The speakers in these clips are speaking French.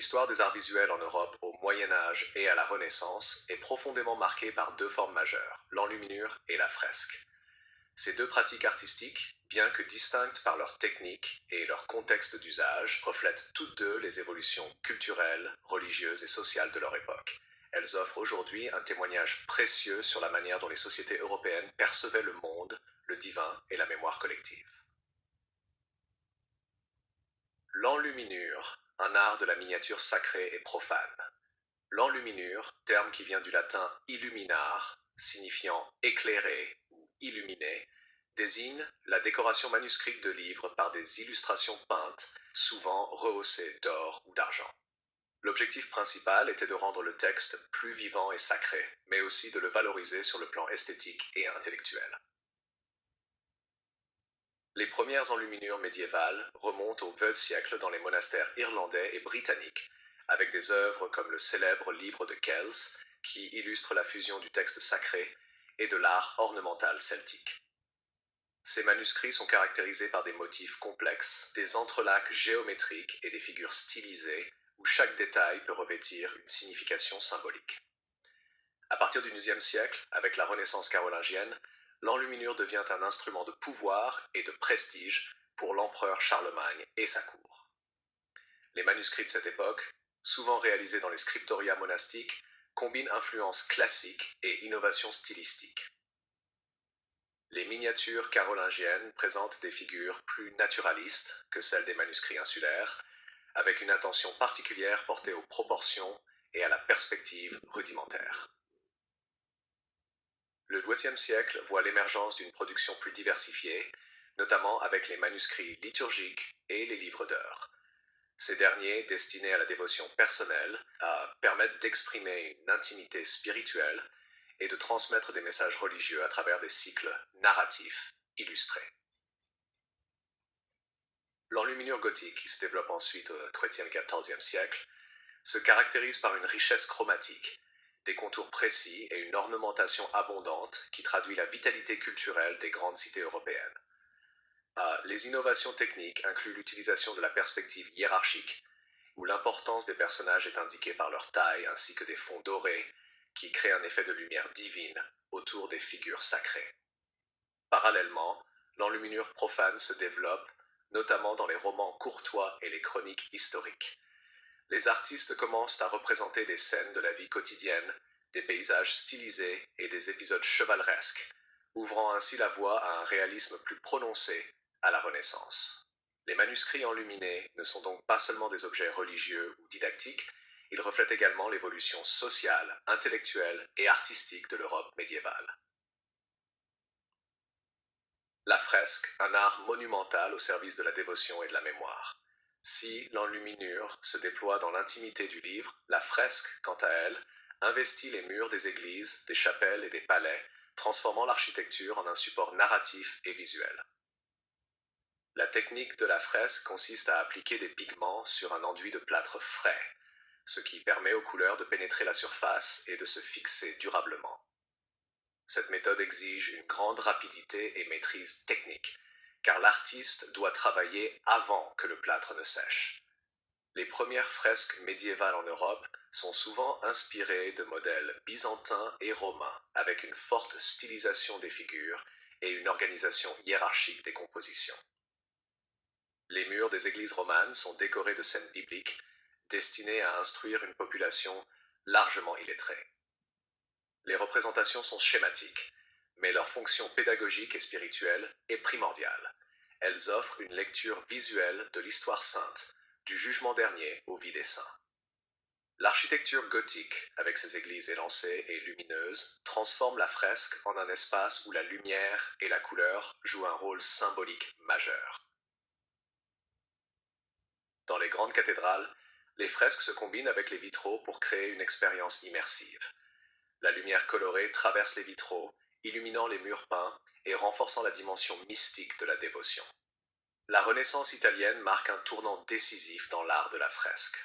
L'histoire des arts visuels en Europe au Moyen Âge et à la Renaissance est profondément marquée par deux formes majeures, l'enluminure et la fresque. Ces deux pratiques artistiques, bien que distinctes par leur technique et leur contexte d'usage, reflètent toutes deux les évolutions culturelles, religieuses et sociales de leur époque. Elles offrent aujourd'hui un témoignage précieux sur la manière dont les sociétés européennes percevaient le monde, le divin et la mémoire collective. L'enluminure, un art de la miniature sacrée et profane. L'enluminure, terme qui vient du latin illuminar, signifiant éclairer ou illuminer, désigne la décoration manuscrite de livres par des illustrations peintes, souvent rehaussées d'or ou d'argent. L'objectif principal était de rendre le texte plus vivant et sacré, mais aussi de le valoriser sur le plan esthétique et intellectuel. Les premières enluminures médiévales remontent au XXe siècle dans les monastères irlandais et britanniques, avec des œuvres comme le célèbre livre de Kells, qui illustre la fusion du texte sacré et de l'art ornemental celtique. Ces manuscrits sont caractérisés par des motifs complexes, des entrelacs géométriques et des figures stylisées, où chaque détail peut revêtir une signification symbolique. À partir du XIe siècle, avec la Renaissance carolingienne, l'enluminure devient un instrument de pouvoir et de prestige pour l'empereur Charlemagne et sa cour. Les manuscrits de cette époque, souvent réalisés dans les scriptoria monastiques, combinent influences classiques et innovations stylistiques. Les miniatures carolingiennes présentent des figures plus naturalistes que celles des manuscrits insulaires, avec une attention particulière portée aux proportions et à la perspective rudimentaire. Le XIIe siècle voit l'émergence d'une production plus diversifiée, notamment avec les manuscrits liturgiques et les livres d'heures. Ces derniers, destinés à la dévotion personnelle, permettent d'exprimer une intimité spirituelle et de transmettre des messages religieux à travers des cycles narratifs illustrés. L'enluminure gothique, qui se développe ensuite au XIIIe-XIVe siècle, se caractérise par une richesse chromatique, des contours précis et une ornementation abondante qui traduit la vitalité culturelle des grandes cités européennes. Les innovations techniques incluent l'utilisation de la perspective hiérarchique, où l'importance des personnages est indiquée par leur taille, ainsi que des fonds dorés, qui créent un effet de lumière divine autour des figures sacrées. Parallèlement, l'enluminure profane se développe, notamment dans les romans courtois et les chroniques historiques. Les artistes commencent à représenter des scènes de la vie quotidienne, des paysages stylisés et des épisodes chevaleresques, ouvrant ainsi la voie à un réalisme plus prononcé à la Renaissance. Les manuscrits enluminés ne sont donc pas seulement des objets religieux ou didactiques, ils reflètent également l'évolution sociale, intellectuelle et artistique de l'Europe médiévale. La fresque, un art monumental au service de la dévotion et de la mémoire. Si l'enluminure se déploie dans l'intimité du livre, la fresque, quant à elle, investit les murs des églises, des chapelles et des palais, transformant l'architecture en un support narratif et visuel. La technique de la fresque consiste à appliquer des pigments sur un enduit de plâtre frais, ce qui permet aux couleurs de pénétrer la surface et de se fixer durablement. Cette méthode exige une grande rapidité et maîtrise technique, car l'artiste doit travailler avant que le plâtre ne sèche. Les premières fresques médiévales en Europe sont souvent inspirées de modèles byzantins et romains, avec une forte stylisation des figures et une organisation hiérarchique des compositions. Les murs des églises romanes sont décorés de scènes bibliques, destinées à instruire une population largement illettrée. Les représentations sont schématiques, mais leur fonction pédagogique et spirituelle est primordiale. Elles offrent une lecture visuelle de l'histoire sainte, du jugement dernier aux vies des saints. L'architecture gothique, avec ses églises élancées et lumineuses, transforme la fresque en un espace où la lumière et la couleur jouent un rôle symbolique majeur. Dans les grandes cathédrales, les fresques se combinent avec les vitraux pour créer une expérience immersive. La lumière colorée traverse les vitraux, illuminant les murs peints et renforçant la dimension mystique de la dévotion. La Renaissance italienne marque un tournant décisif dans l'art de la fresque.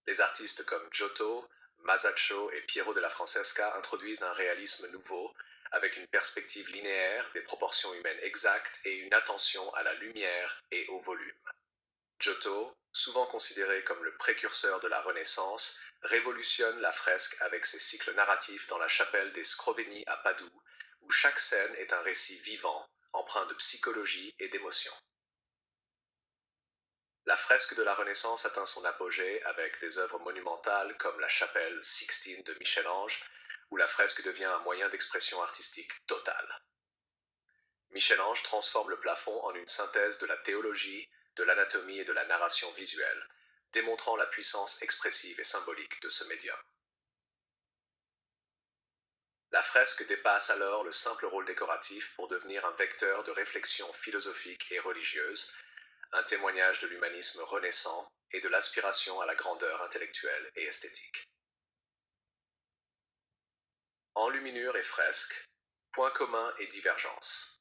Les artistes comme Giotto, Masaccio et Piero della Francesca introduisent un réalisme nouveau, avec une perspective linéaire, des proportions humaines exactes et une attention à la lumière et au volume. Giotto, souvent considéré comme le précurseur de la Renaissance, révolutionne la fresque avec ses cycles narratifs dans la chapelle des Scrovegni à Padoue, où chaque scène est un récit vivant, empreint de psychologie et d'émotion. La fresque de la Renaissance atteint son apogée avec des œuvres monumentales comme la chapelle Sixtine de Michel-Ange, où la fresque devient un moyen d'expression artistique total. Michel-Ange transforme le plafond en une synthèse de la théologie, de l'anatomie et de la narration visuelle, démontrant la puissance expressive et symbolique de ce médium. La fresque dépasse alors le simple rôle décoratif pour devenir un vecteur de réflexion philosophique et religieuse, un témoignage de l'humanisme renaissant et de l'aspiration à la grandeur intellectuelle et esthétique. Enluminure et fresque, points communs et divergences.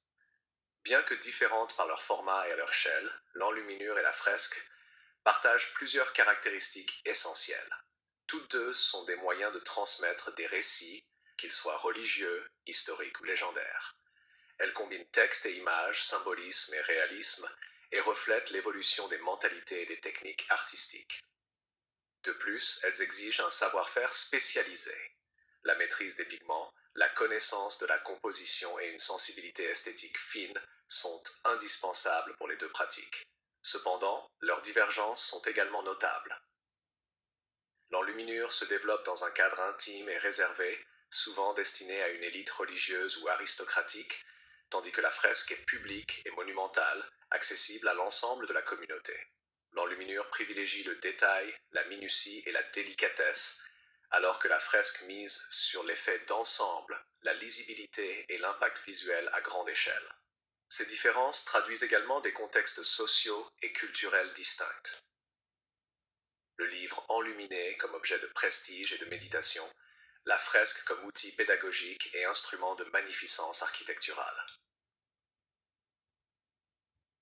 Bien que différentes par leur format et à leur échelle, l'enluminure et la fresque partagent plusieurs caractéristiques essentielles. Toutes deux sont des moyens de transmettre des récits, qu'ils soient religieux, historiques ou légendaires. Elles combinent texte et images, symbolisme et réalisme, et reflètent l'évolution des mentalités et des techniques artistiques. De plus, elles exigent un savoir-faire spécialisé. La maîtrise des pigments, la connaissance de la composition et une sensibilité esthétique fine sont indispensables pour les deux pratiques. Cependant, leurs divergences sont également notables. L'enluminure se développe dans un cadre intime et réservé, souvent destiné à une élite religieuse ou aristocratique, tandis que la fresque est publique et monumentale, accessible à l'ensemble de la communauté. L'enluminure privilégie le détail, la minutie et la délicatesse, alors que la fresque mise sur l'effet d'ensemble, la lisibilité et l'impact visuel à grande échelle. Ces différences traduisent également des contextes sociaux et culturels distincts. Le livre enluminé comme objet de prestige et de méditation, la fresque comme outil pédagogique et instrument de magnificence architecturale.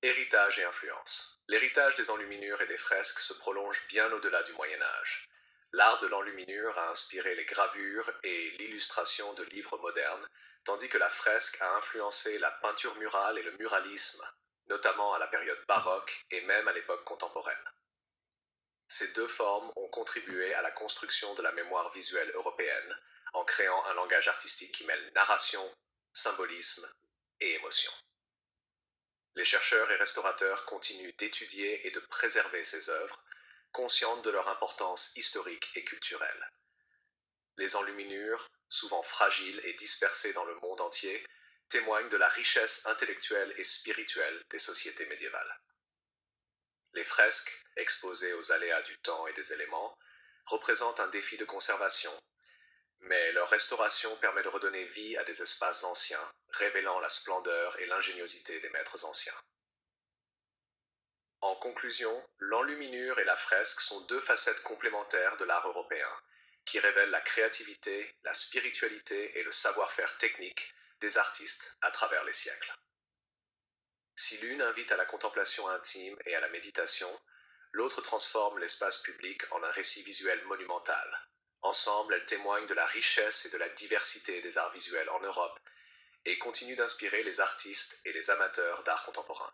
Héritage et influence. L'héritage des enluminures et des fresques se prolonge bien au-delà du Moyen Âge. L'art de l'enluminure a inspiré les gravures et l'illustration de livres modernes, tandis que la fresque a influencé la peinture murale et le muralisme, notamment à la période baroque et même à l'époque contemporaine. Ces deux formes ont contribué à la construction de la mémoire visuelle européenne, en créant un langage artistique qui mêle narration, symbolisme et émotion. Les chercheurs et restaurateurs continuent d'étudier et de préserver ces œuvres, conscientes de leur importance historique et culturelle. Les enluminures, souvent fragiles et dispersées dans le monde entier, témoignent de la richesse intellectuelle et spirituelle des sociétés médiévales. Les fresques, exposées aux aléas du temps et des éléments, représentent un défi de conservation, mais leur restauration permet de redonner vie à des espaces anciens, révélant la splendeur et l'ingéniosité des maîtres anciens. En conclusion, l'enluminure et la fresque sont deux facettes complémentaires de l'art européen, qui révèlent la créativité, la spiritualité et le savoir-faire technique des artistes à travers les siècles. Si l'une invite à la contemplation intime et à la méditation, l'autre transforme l'espace public en un récit visuel monumental. Ensemble, elles témoignent de la richesse et de la diversité des arts visuels en Europe et continuent d'inspirer les artistes et les amateurs d'art contemporain.